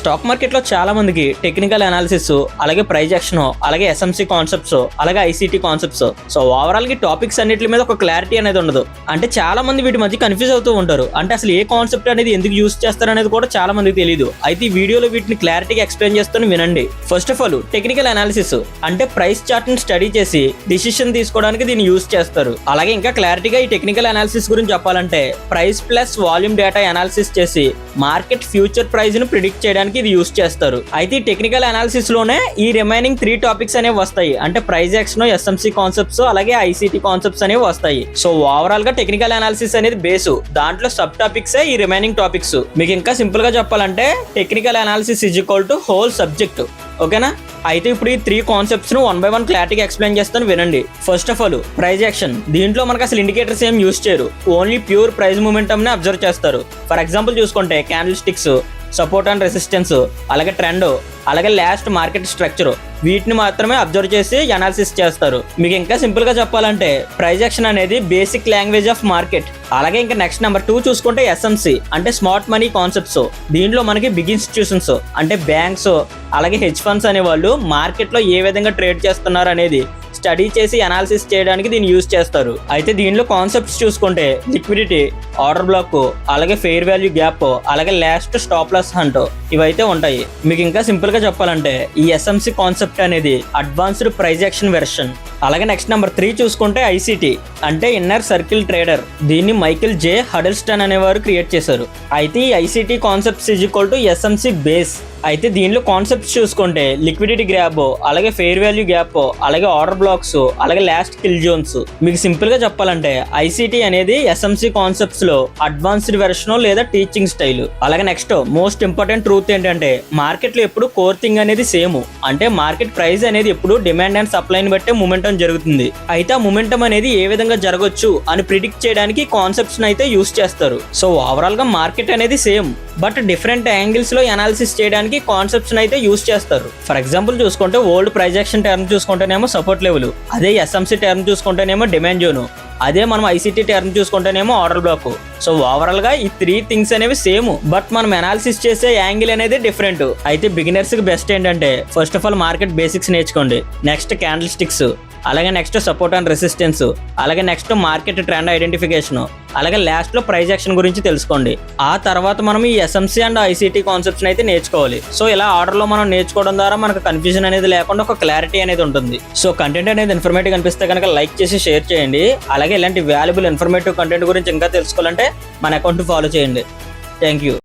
Stock market లో చాలా మందికి టెక్నికల్ అనాలిసిస్, అలాగే ప్రైస్ యాక్షన్, అలాగే ఎస్ఎంసి కాన్సెప్ట్స్, అలాగే ఐసీటీ కాన్సెప్ట్స్, సో ఓవరాల్ గా టాపిక్స్ అన్నిటి మీద ఒక క్లారిటీ అనేది ఉండదు. అంటే చాలా మంది వీటి మధ్య కన్ఫ్యూజ్ అవుతూ ఉంటారు. అంటే అసలు ఏ కాన్సెప్ట్ అనేది ఎందుకు యూస్ చేస్తారు అనేది కూడా చాలా మందికి తెలియదు. అయితే ఈ వీడియోలో వీటిని క్లారిటీగా ఎక్స్ప్లెయిన్ చేస్తాను, వినండి. First of all technical analysis అంటే ప్రైస్ చార్ట్ ని స్టడీ చేసి డిసిషన్ తీసుకోవడానికి దీన్ని యూస్ చేస్తారు. అలాగే ఇంకా క్లారిటీగా ఈ టెక్నికల్ అనాలిసిస్ గురించి చెప్పాలంటే price plus volume data analysis చేసి మార్కెట్ ఫ్యూచర్ ప్రైస్ ని ప్రిడిక్ట్ చేయడానికి ఇది యూస్ చేస్తారు. అయితే ఈ టెక్నికల్ అనాలిసిస్ లోనే ఈ రిమైనింగ్ 3 టాపిక్స్ అనేవి వస్తాయి. అంటే ప్రైస్ యాక్షన్, ఎస్ఎంసి కాన్సెప్ట్స్, అలాగే ఐసీటీ కాన్సెప్ట్స్ అనేవి వస్తాయి. సో ఓవరాల్ గా టెక్నికల్ అనాలిసిస్ అనేది బేసు, దాంట్లో సబ్ టాపిక్స్ ఈ రిమైనింగ్ టాపిక్స్. మీకు ఇంకా సింపుల్ గా చెప్పాలంటే technical analysis is equal to whole subject. ఓకేనా? అయితే ఇప్పుడు ఈ 3 కాన్సెప్ట్స్ ను 1 by 1 క్లారిటీగా ఎక్స్ప్లెయిన్ చేస్తాను, వినండి. First of all price action. దీంట్లో మనకు అసలు ఇండికేటర్స్ ఏం యూస్ చేయరు, ఓన్లీ ప్యూర్ ప్రైస్ మూమెంటమ్ ని అబ్జర్వ్ చేస్తారు. ఫర్ ఎగ్జాంపుల్ చూసుకుంటే candle sticks, support and resistance, అలాగే ట్రెండ్, అలాగే లాస్ట్ మార్కెట్ స్ట్రక్చర్, వీటిని మాత్రమే అబ్జర్వ్ చేసి అనాలిసిస్ చేస్తారు. మీకు ఇంకా సింపుల్ గా చెప్పాలంటే ప్రైస్ యాక్షన్ అనేది బేసిక్ లాంగ్వేజ్ ఆఫ్ మార్కెట్. అలాగే ఇంకా నెక్స్ట్ నెంబర్ 2 చూసుకుంటే ఎస్ఎంసి అంటే స్మార్ట్ మనీ కాన్సెప్ట్స్. దీంట్లో మనకి బిగ్ ఇన్స్టిట్యూషన్స్ అంటే బ్యాంక్స్, అలాగే హెడ్జ్ ఫండ్స్ అనే వాళ్ళు మార్కెట్ లో ఏ విధంగా ట్రేడ్ చేస్తున్నారు అనేది స్టడీ చేసి అనాలిసిస్ చేయడానికి దీన్ని యూజ్ చేస్తారు. అయితే దీనిలో కాన్సెప్ట్స్ చూసుకుంటే లిక్విడిటీ, ఆర్డర్ బ్లాక్, అలాగే ఫెయిర్ వాల్యూ గ్యాప్, అలాగే లాస్ట్ స్టాప్ లాస్ హంట్, ఇవైతే ఉంటాయి. మీకు ఇంకా సింపుల్ గా చెప్పాలంటే ఈ ఎస్ఎంసి కాన్సెప్ట్ అనేది అడ్వాన్స్డ్ ప్రైస్ యాక్షన్ వెర్షన్. అలాగే నెక్స్ట్ నెంబర్ 3 చూసుకుంటే ఐసీటీ అంటే ఇన్నర్ సర్కిల్ ట్రేడర్. దీన్ని మైకిల్ జే హడల్స్టన్ అనేవారు క్రియేట్ చేశారు. అయితే ఈ ICT concepts is equal to SMC base. అయితే దీనిలో కాన్సెప్ట్స్ చూసుకుంటే లిక్విడిటీ గ్యాప్, అలాగే ఫెయిర్ వాల్యూ గ్యాప్, అలాగే ఆర్డర్ బ్లాక్స్, అలాగే లాస్ట్ కిల్ జోన్స్. మీకు సింపుల్ గా చెప్పాలంటే ఐసీటీ అనేది ఎస్ఎంసి కాన్సెప్ట్స్ లో అడ్వాన్స్డ్ వెర్షన్ లేదా టీచింగ్ స్టైల్. అలాగే నెక్స్ట్ మోస్ట్ ఇంపార్టెంట్ ట్రూత్ ఏంటంటే మార్కెట్ లో ఎప్పుడు కోర్ థింగ్ అనేది సేమ్. అంటే మార్కెట్ ప్రైస్ అనేది ఎప్పుడు డిమాండ్ అండ్ సప్లైని బట్టే మూమెంటం జరుగుతుంది. అయితే ఆ మూమెంటం అనేది ఏ విధంగా జరగవచ్చు అని ప్రిడిక్ట్ చేయడానికి కాన్సెప్ట్స్ అయితే యూస్ చేస్తారు. సో ఓవరాల్ గా మార్కెట్ అనేది సేమ్, బట్ డిఫరెంట్ యాంగిల్స్ లో అనాలిసిస్ చేయడానికి కాన్సెప్ట్స్ అయితే యూస్ చేస్తారు. ఫర్ ఎగ్జాంపుల్ చూసుకుంటే ఓల్డ్ ప్రైస్ యాక్షన్ టర్మ్ చూసుకుంటేనేమో సపోర్ట్ లెవెల్, అదే ఎస్ఎంసి టర్మ్ చూసుకుంటేనేమో డిమాండ్ జోన్, అదే మనం ఐసీటీ టర్మ్ చూసుకుంటేనేమో ఆర్డర్ బ్లాక్. సో ఓవరాల్ గా ఈ 3 థింగ్స్ అనేవి సేమ్, బట్ మనం అనాలిసిస్ చేసే యాంగిల్ అనేది డిఫరెంట్. అయితే బిగినర్స్ కి బెస్ట్ ఏంటంటే first of all market basics నేర్చుకోండి. నెక్స్ట్ క్యాండిల్ స్టిక్స్, అలాగే నెక్స్ట్ సపోర్ట్ అండ్ రెసిస్టెన్స్, అలాగే నెక్స్ట్ మార్కెట్ ట్రెండ్ ఐడెంటిఫికేషన్, అలాగే లాస్ట్ లో ప్రైస్ యాక్షన్ గురించి తెలుసుకోండి. ఆ తర్వాత మనం ఈ ఎస్ఎంసి అండ్ ఐసీటీ కాన్సెప్ట్స్ అయితే నేర్చుకోవాలి. సో ఇలా ఆర్డర్ లో మనం నేర్చుకోవడం ద్వారా మనకు కన్ఫ్యూజన్ అనేది లేకుండా ఒక క్లారిటీ అనేది ఉంటుంది. సో కంటెంట్ అనేది ఇన్ఫర్మేటివ్ అనిపిస్తే కనుక లైక్ చేసి షేర్ చేయండి. అలాగే ఇలాంటి వాల్యుబుల్ ఇన్ఫర్మేటివ్ కంటెంట్ గురించి ఇంకా తెలుసుకోవాలంటే మన అకౌంట్ ఫాలో చేయండి. Thank you.